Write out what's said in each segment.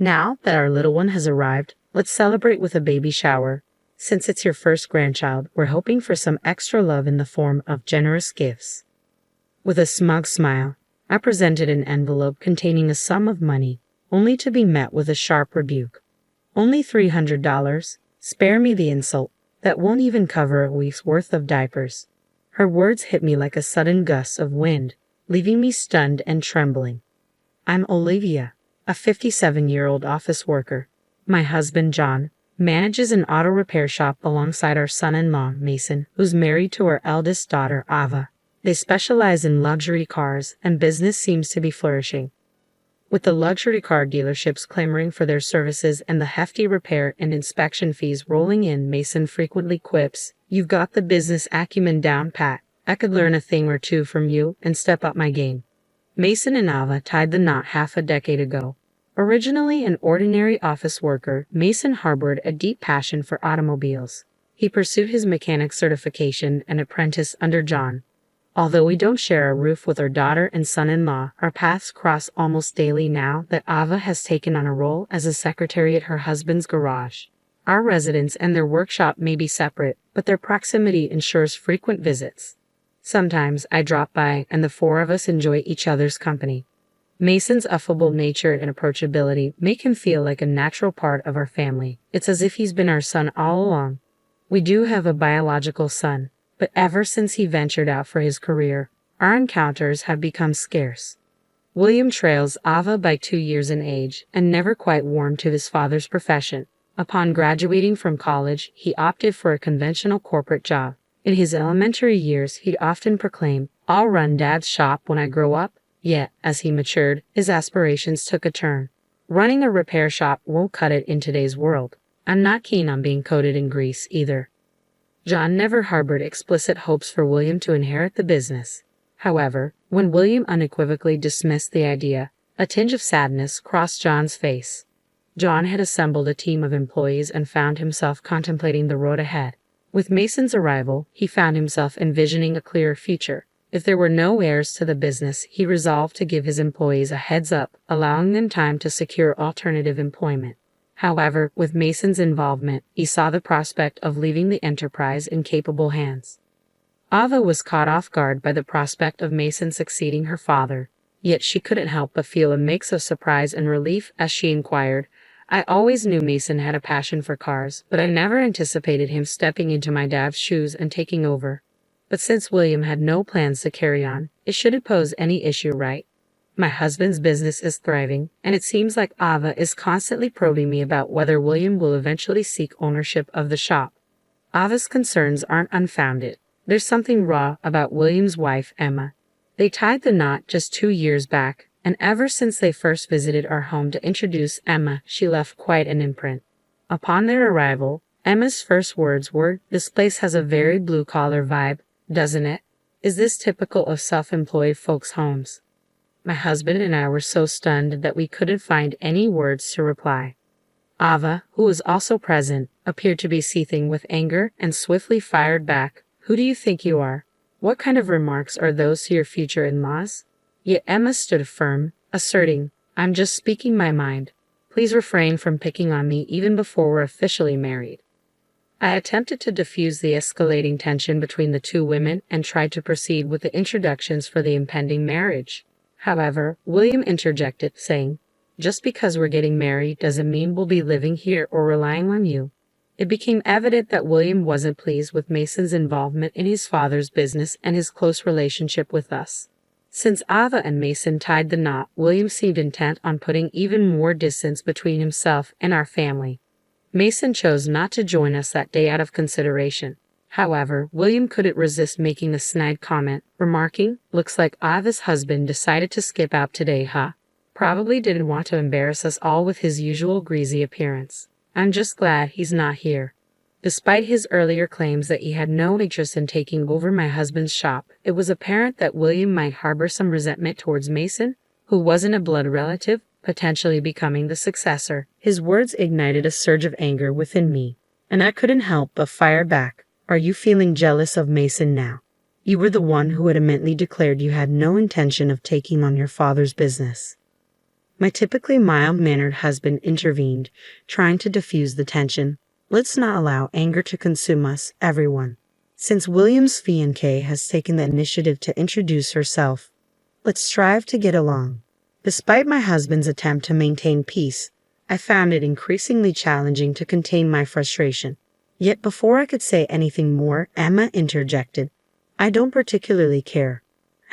Now that our little one has arrived, let's celebrate with a baby shower. Since it's your first grandchild, we're hoping for some extra love in the form of generous gifts. With a smug smile, I presented an envelope containing a sum of money, only to be met with a sharp rebuke. Only $300? Spare me the insult. That won't even cover a week's worth of diapers. Her words hit me like a sudden gust of wind, leaving me stunned and trembling. I'm Olivia, a 57-year-old office worker. My husband, John, manages an auto repair shop alongside our son-in-law, Mason, who's married to our eldest daughter, Ava. They specialize in luxury cars, and business seems to be flourishing. With the luxury car dealerships clamoring for their services and the hefty repair and inspection fees rolling in, Mason frequently quips, "You've got the business acumen down pat. I could learn a thing or two from you and step up my game." Mason and Ava tied the knot half a decade ago. Originally an ordinary office worker, Mason harbored a deep passion for automobiles. He pursued his mechanic certification and apprenticed under John. Although we don't share a roof with our daughter and son-in-law, our paths cross almost daily now that Ava has taken on a role as a secretary at her husband's garage. Our residence and their workshop may be separate, but their proximity ensures frequent visits. Sometimes I drop by and the four of us enjoy each other's company. Mason's affable nature and approachability make him feel like a natural part of our family. It's as if he's been our son all along. We do have a biological son, but ever since he ventured out for his career, our encounters have become scarce. William trails Ava by 2 years in age and never quite warmed to his father's profession. Upon graduating from college, he opted for a conventional corporate job. In his elementary years, he'd often proclaim, "I'll run Dad's shop when I grow up." Yet, as he matured, his aspirations took a turn. Running a repair shop won't cut it in today's world. I'm not keen on being coated in grease either. John never harbored explicit hopes for William to inherit the business. However, when William unequivocally dismissed the idea, a tinge of sadness crossed John's face. John had assembled a team of employees and found himself contemplating the road ahead. With Mason's arrival, he found himself envisioning a clearer future. If there were no heirs to the business, he resolved to give his employees a heads up, allowing them time to secure alternative employment. However, with Mason's involvement, he saw the prospect of leaving the enterprise in capable hands. Ava was caught off guard by the prospect of Mason succeeding her father, yet she couldn't help but feel a mix of surprise and relief as she inquired, "I always knew Mason had a passion for cars, but I never anticipated him stepping into my dad's shoes and taking over. But since William had no plans to carry on, it shouldn't pose any issue, right? My husband's business is thriving, and it seems like Ava is constantly probing me about whether William will eventually seek ownership of the shop." Ava's concerns aren't unfounded. There's something raw about William's wife, Emma. They tied the knot just 2 years back, and ever since they first visited our home to introduce Emma, she left quite an imprint. Upon their arrival, Emma's first words were, "This place has a very blue-collar vibe, doesn't it? Is this typical of self-employed folks' homes?" My husband and I were so stunned that we couldn't find any words to reply. Ava, who was also present, appeared to be seething with anger and swiftly fired back, "Who do you think you are? What kind of remarks are those to your future in-laws?" Yet Emma stood firm, asserting, "I'm just speaking my mind. Please refrain from picking on me even before we're officially married." I attempted to diffuse the escalating tension between the two women and tried to proceed with the introductions for the impending marriage. However, William interjected, saying, "Just because we're getting married doesn't mean we'll be living here or relying on you." It became evident that William wasn't pleased with Mason's involvement in his father's business and his close relationship with us. Since Ava and Mason tied the knot, William seemed intent on putting even more distance between himself and our family. Mason chose not to join us that day out of consideration. However, William couldn't resist making a snide comment, remarking, "Looks like Ava's husband decided to skip out today, huh? Probably didn't want to embarrass us all with his usual greasy appearance. I'm just glad he's not here." Despite his earlier claims that he had no interest in taking over my husband's shop, it was apparent that William might harbor some resentment towards Mason, who wasn't a blood relative, potentially becoming the successor. His words ignited a surge of anger within me, and I couldn't help but fire back. "Are you feeling jealous of Mason now? You were the one who adamantly declared you had no intention of taking on your father's business." My typically mild-mannered husband intervened, trying to diffuse the tension. Let's not allow anger to consume us, everyone. Since William's fiancée has taken the initiative to introduce herself, let's strive to get along. Despite my husband's attempt to maintain peace, I found it increasingly challenging to contain my frustration. Yet before I could say anything more, Emma interjected. I don't particularly care.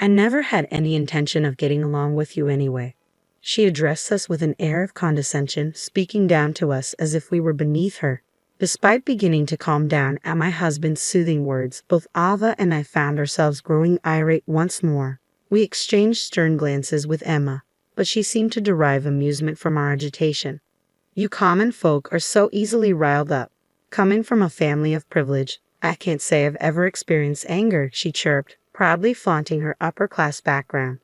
I never had any intention of getting along with you anyway. She addressed us with an air of condescension, speaking down to us as if we were beneath her. Despite beginning to calm down at my husband's soothing words, both Ava and I found ourselves growing irate once more. We exchanged stern glances with Emma, but she seemed to derive amusement from our agitation. You common folk are so easily riled up. Coming from a family of privilege, I can't say I've ever experienced anger, she chirped, proudly flaunting her upper-class background.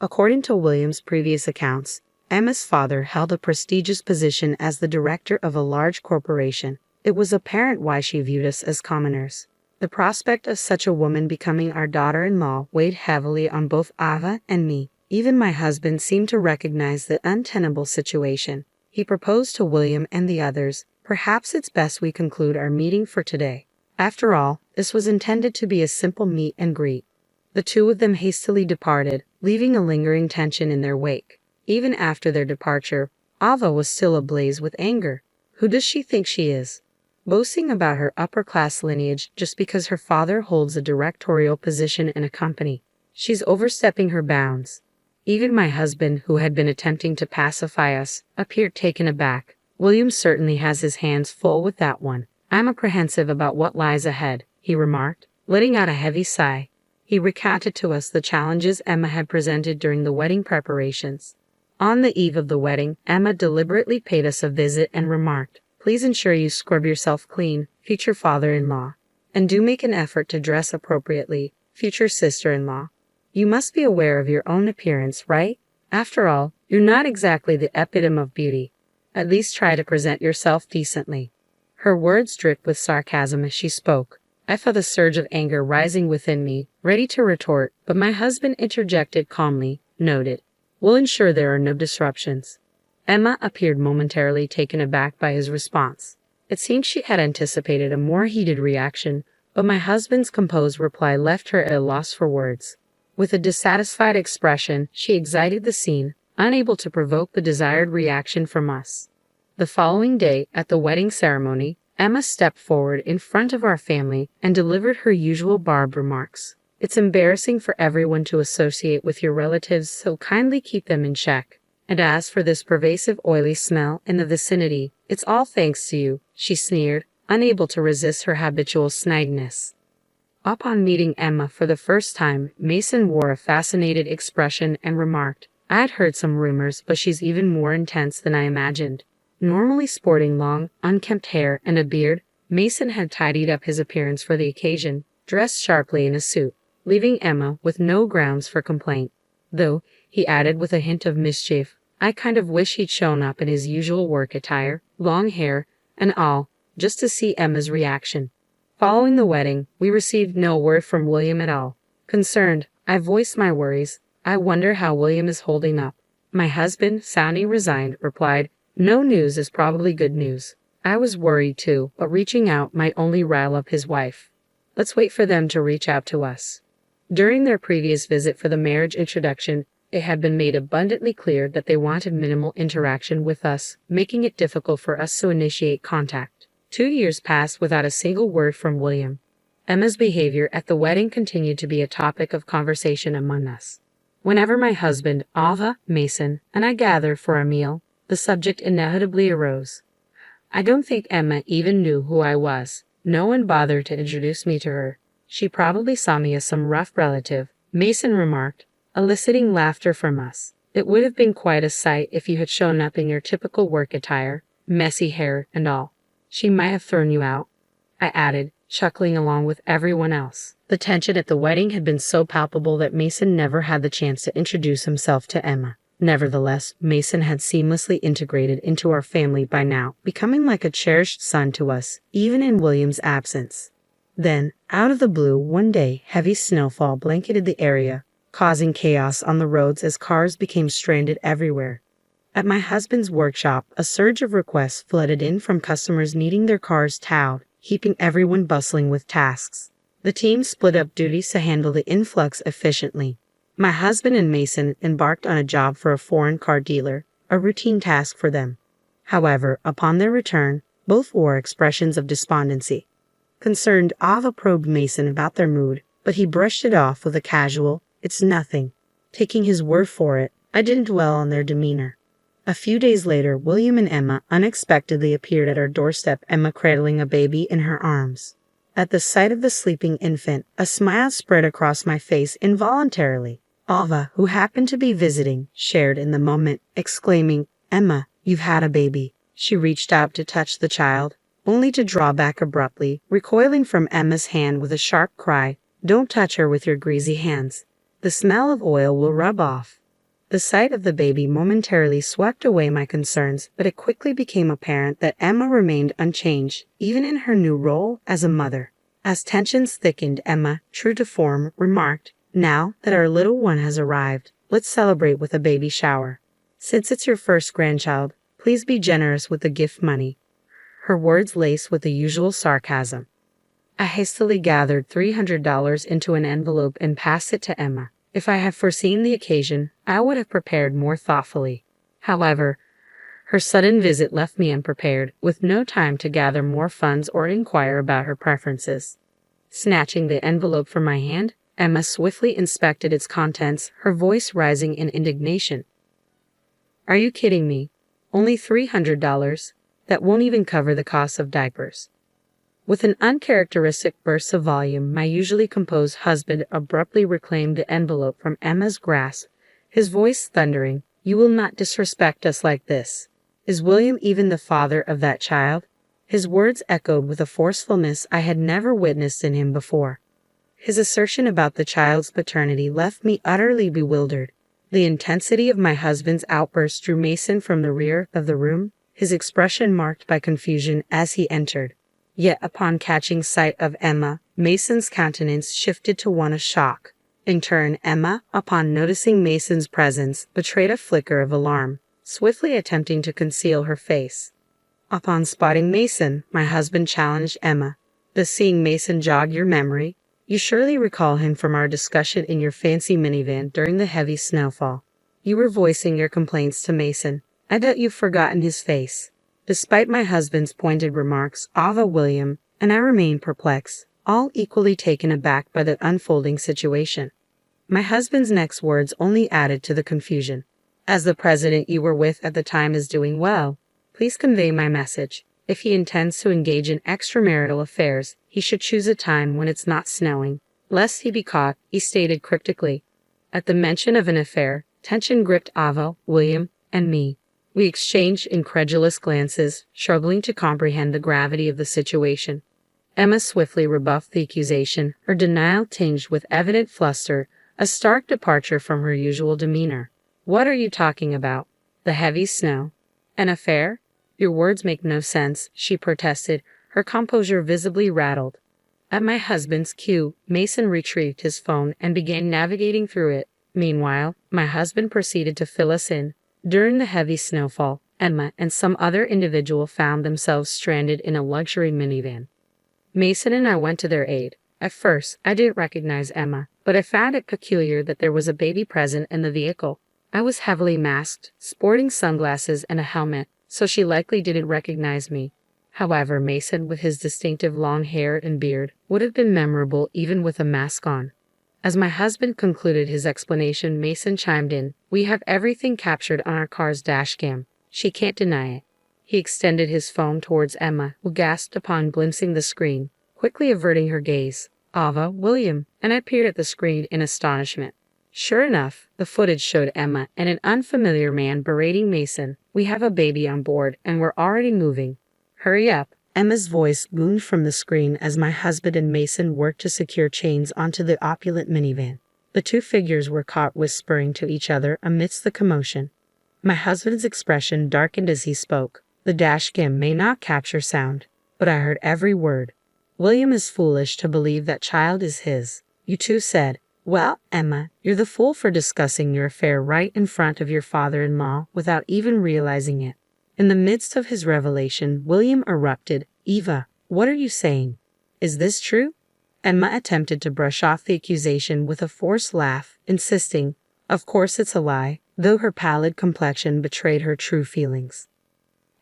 According to William's previous accounts, Emma's father held a prestigious position as the director of a large corporation. It was apparent why she viewed us as commoners. The prospect of such a woman becoming our daughter-in-law weighed heavily on both Ava and me. Even my husband seemed to recognize the untenable situation. He proposed to William and the others, perhaps it's best we conclude our meeting for today. After all, this was intended to be a simple meet and greet. The two of them hastily departed, leaving a lingering tension in their wake. Even after their departure, Ava was still ablaze with anger. Who does she think she is? Boasting about her upper-class lineage just because her father holds a directorial position in a company. She's overstepping her bounds. Even my husband, who had been attempting to pacify us, appeared taken aback. William certainly has his hands full with that one. I'm apprehensive about what lies ahead, he remarked, letting out a heavy sigh. He recounted to us the challenges Emma had presented during the wedding preparations. On the eve of the wedding, Emma deliberately paid us a visit and remarked, "Please ensure you scrub yourself clean, future father-in-law. And do make an effort to dress appropriately, future sister-in-law. You must be aware of your own appearance, right? After all, you're not exactly the epitome of beauty. At least try to present yourself decently." Her words dripped with sarcasm as she spoke. I felt a surge of anger rising within me, ready to retort, but my husband interjected calmly, "Noted. We'll ensure there are no disruptions." Emma appeared momentarily taken aback by his response. It seemed she had anticipated a more heated reaction, but my husband's composed reply left her at a loss for words. With a dissatisfied expression, she exited the scene, unable to provoke the desired reaction from us. The following day, at the wedding ceremony, Emma stepped forward in front of our family and delivered her usual barbed remarks. "It's embarrassing for everyone to associate with your relatives, so kindly keep them in check. And as for this pervasive oily smell in the vicinity, it's all thanks to you," she sneered, unable to resist her habitual snidiness. Upon meeting Emma for the first time, Mason wore a fascinated expression and remarked, "I had heard some rumors, but she's even more intense than I imagined." Normally sporting long, unkempt hair and a beard, Mason had tidied up his appearance for the occasion, dressed sharply in a suit, leaving Emma with no grounds for complaint. Though, he added with a hint of mischief, I kind of wish he'd shown up in his usual work attire, long hair, and all, just to see Emma's reaction. Following the wedding, we received no word from William at all. Concerned, I voiced my worries. "I wonder how William is holding up." My husband, sounding resigned, replied, "No news is probably good news." I was worried too, but reaching out might only rile up his wife. Let's wait for them to reach out to us. During their previous visit for the marriage introduction, it had been made abundantly clear that they wanted minimal interaction with us, making it difficult for us to initiate contact. 2 years passed without a single word from William. Emma's behavior at the wedding continued to be a topic of conversation among us. Whenever my husband, Ava, Mason, and I gathered for a meal, the subject inevitably arose. I don't think Emma even knew who I was. No one bothered to introduce me to her. She probably saw me as some rough relative, Mason remarked, eliciting laughter from us. It would have been quite a sight if you had shown up in your typical work attire, messy hair and all. She might have thrown you out, I added, chuckling along with everyone else. The tension at the wedding had been so palpable that Mason never had the chance to introduce himself to Emma. Nevertheless, Mason had seamlessly integrated into our family by now, becoming like a cherished son to us, even in William's absence. Then, out of the blue, one day, heavy snowfall blanketed the area, causing chaos on the roads as cars became stranded everywhere. At my husband's workshop, a surge of requests flooded in from customers needing their cars towed, keeping everyone bustling with tasks. The team split up duties to handle the influx efficiently. My husband and Mason embarked on a job for a foreign car dealer, a routine task for them. However, upon their return, both wore expressions of despondency. Concerned, Ava probed Mason about their mood, but he brushed it off with a casual, "It's nothing." Taking his word for it, I didn't dwell on their demeanor. A few days later, William and Emma unexpectedly appeared at our doorstep, Emma cradling a baby in her arms. At the sight of the sleeping infant, a smile spread across my face involuntarily. Ava, who happened to be visiting, shared in the moment, exclaiming, "Emma, you've had a baby." She reached out to touch the child, only to draw back abruptly, recoiling from Emma's hand with a sharp cry, "Don't touch her with your greasy hands. The smell of oil will rub off." The sight of the baby momentarily swept away my concerns, but it quickly became apparent that Emma remained unchanged, even in her new role as a mother. As tensions thickened, Emma, true to form, remarked, "Now that our little one has arrived, let's celebrate with a baby shower. Since it's your first grandchild, please be generous with the gift money." Her words laced with the usual sarcasm. I hastily gathered $300 into an envelope and passed it to Emma. If I had foreseen the occasion, I would have prepared more thoughtfully. However, her sudden visit left me unprepared, with no time to gather more funds or inquire about her preferences. Snatching the envelope from my hand, Emma swiftly inspected its contents, her voice rising in indignation. "Are you kidding me? Only $300? That won't even cover the cost of diapers." With an uncharacteristic burst of volume, my usually composed husband abruptly reclaimed the envelope from Emma's grasp, his voice thundering, "You will not disrespect us like this. Is William even the father of that child?" His words echoed with a forcefulness I had never witnessed in him before. His assertion about the child's paternity left me utterly bewildered. The intensity of my husband's outburst drew Mason from the rear of the room, his expression marked by confusion as he entered. Yet upon catching sight of Emma, Mason's countenance shifted to one of shock. In turn, Emma, upon noticing Mason's presence, betrayed a flicker of alarm, swiftly attempting to conceal her face. Upon spotting Mason, my husband challenged Emma, "Does seeing Mason jog your memory? You surely recall him from our discussion in your fancy minivan during the heavy snowfall. You were voicing your complaints to Mason. I doubt you've forgotten his face." Despite my husband's pointed remarks, Ava, William, and I remained perplexed, all equally taken aback by the unfolding situation. My husband's next words only added to the confusion. "As the president you were with at the time is doing well, please convey my message. If he intends to engage in extramarital affairs, he should choose a time when it's not snowing, lest he be caught," he stated cryptically. At the mention of an affair, tension gripped Ava, William, and me. We exchanged incredulous glances, struggling to comprehend the gravity of the situation. Emma swiftly rebuffed the accusation, her denial tinged with evident fluster, a stark departure from her usual demeanor. "What are you talking about? The heavy snow? An affair? Your words make no sense," she protested, her composure visibly rattled. At my husband's cue, Mason retrieved his phone and began navigating through it. Meanwhile, my husband proceeded to fill us in. During the heavy snowfall, Emma and some other individual found themselves stranded in a luxury minivan. Mason and I went to their aid. At first, I didn't recognize Emma, but I found it peculiar that there was a baby present in the vehicle. I was heavily masked, sporting sunglasses and a helmet, so she likely didn't recognize me. However, Mason, with his distinctive long hair and beard, would have been memorable even with a mask on. As my husband concluded his explanation, Mason chimed in, "We have everything captured on our car's dashcam. She can't deny it." He extended his phone towards Emma, who gasped upon glimpsing the screen, quickly averting her gaze. "Ava, William," and I peered at the screen in astonishment. Sure enough, the footage showed Emma and an unfamiliar man berating Mason. "We have a baby on board, and we're already moving. Hurry up." Emma's voice boomed from the screen as my husband and Mason worked to secure chains onto the opulent minivan. The two figures were caught whispering to each other amidst the commotion. My husband's expression darkened as he spoke. "The dashcam may not capture sound, but I heard every word. William is foolish to believe that child is his. You two said, Well, Emma, you're the fool for discussing your affair right in front of your father-in-law without even realizing it. In the midst of his revelation, William erupted, Eva, what are you saying? Is this true? Emma attempted to brush off the accusation with a forced laugh, insisting, of course it's a lie, though her pallid complexion betrayed her true feelings.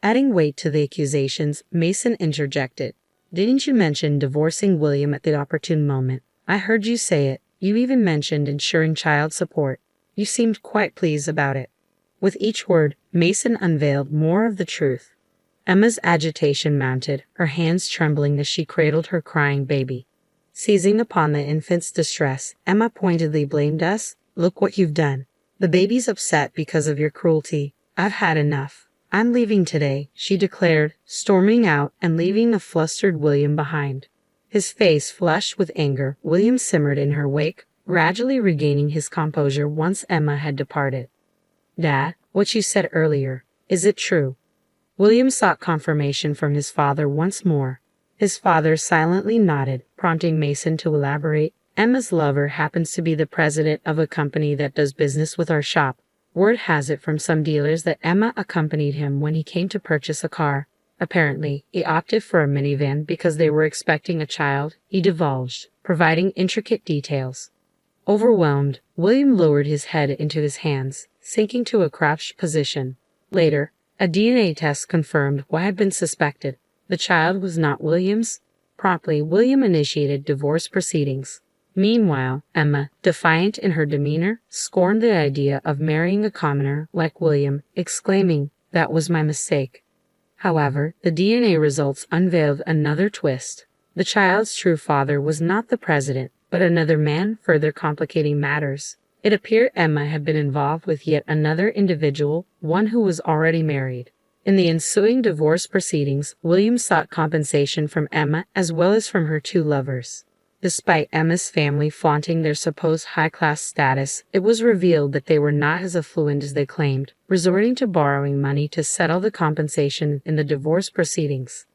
Adding weight to the accusations, Mason interjected. Didn't you mention divorcing William at the opportune moment? I heard you say it. You even mentioned ensuring child support. You seemed quite pleased about it. With each word, Mason unveiled more of the truth. Emma's agitation mounted, her hands trembling as she cradled her crying baby. Seizing upon the infant's distress, Emma pointedly blamed us. Look what you've done. The baby's upset because of your cruelty. I've had enough. I'm leaving today, she declared, storming out and leaving the flustered William behind. His face flushed with anger, William simmered in her wake, gradually regaining his composure once Emma had departed. Dad, what you said earlier, is it true? William sought confirmation from his father once more. His father silently nodded, prompting Mason to elaborate. Emma's lover happens to be the president of a company that does business with our shop. Word has it from some dealers that Emma accompanied him when he came to purchase a car. Apparently, he opted for a minivan because they were expecting a child, he divulged, providing intricate details. Overwhelmed, William lowered his head into his hands, sinking to a crouched position. Later, a DNA test confirmed what had been suspected. The child was not William's. Promptly, William initiated divorce proceedings. Meanwhile, Emma, defiant in her demeanor, scorned the idea of marrying a commoner like William, exclaiming, "That was my mistake." However, the DNA results unveiled another twist. The child's true father was not the president, but another man, further complicating matters. It appeared Emma had been involved with yet another individual, one who was already married. In the ensuing divorce proceedings, William sought compensation from Emma as well as from her two lovers. Despite Emma's family flaunting their supposed high-class status, it was revealed that they were not as affluent as they claimed, resorting to borrowing money to settle the compensation in the divorce proceedings.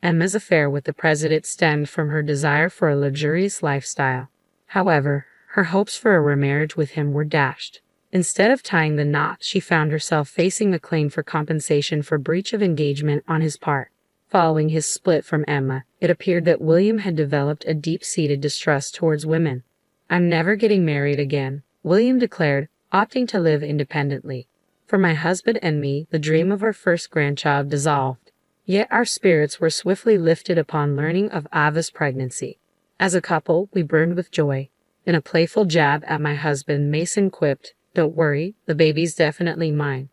Emma's affair with the president stemmed from her desire for a luxurious lifestyle. However, her hopes for a remarriage with him were dashed. Instead of tying the knot, she found herself facing a claim for compensation for breach of engagement on his part. Following his split from Emma, it appeared that William had developed a deep-seated distrust towards women. "I'm never getting married again," William declared, opting to live independently. "For my husband and me, the dream of our first grandchild dissolved. Yet our spirits were swiftly lifted upon learning of Ava's pregnancy. As a couple, we burned with joy." In a playful jab at my husband, Mason quipped, "Don't worry, the baby's definitely mine.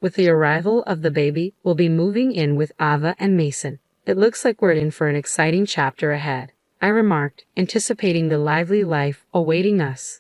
With the arrival of the baby, we'll be moving in with Ava and Mason. It looks like we're in for an exciting chapter ahead," I remarked, anticipating the lively life awaiting us.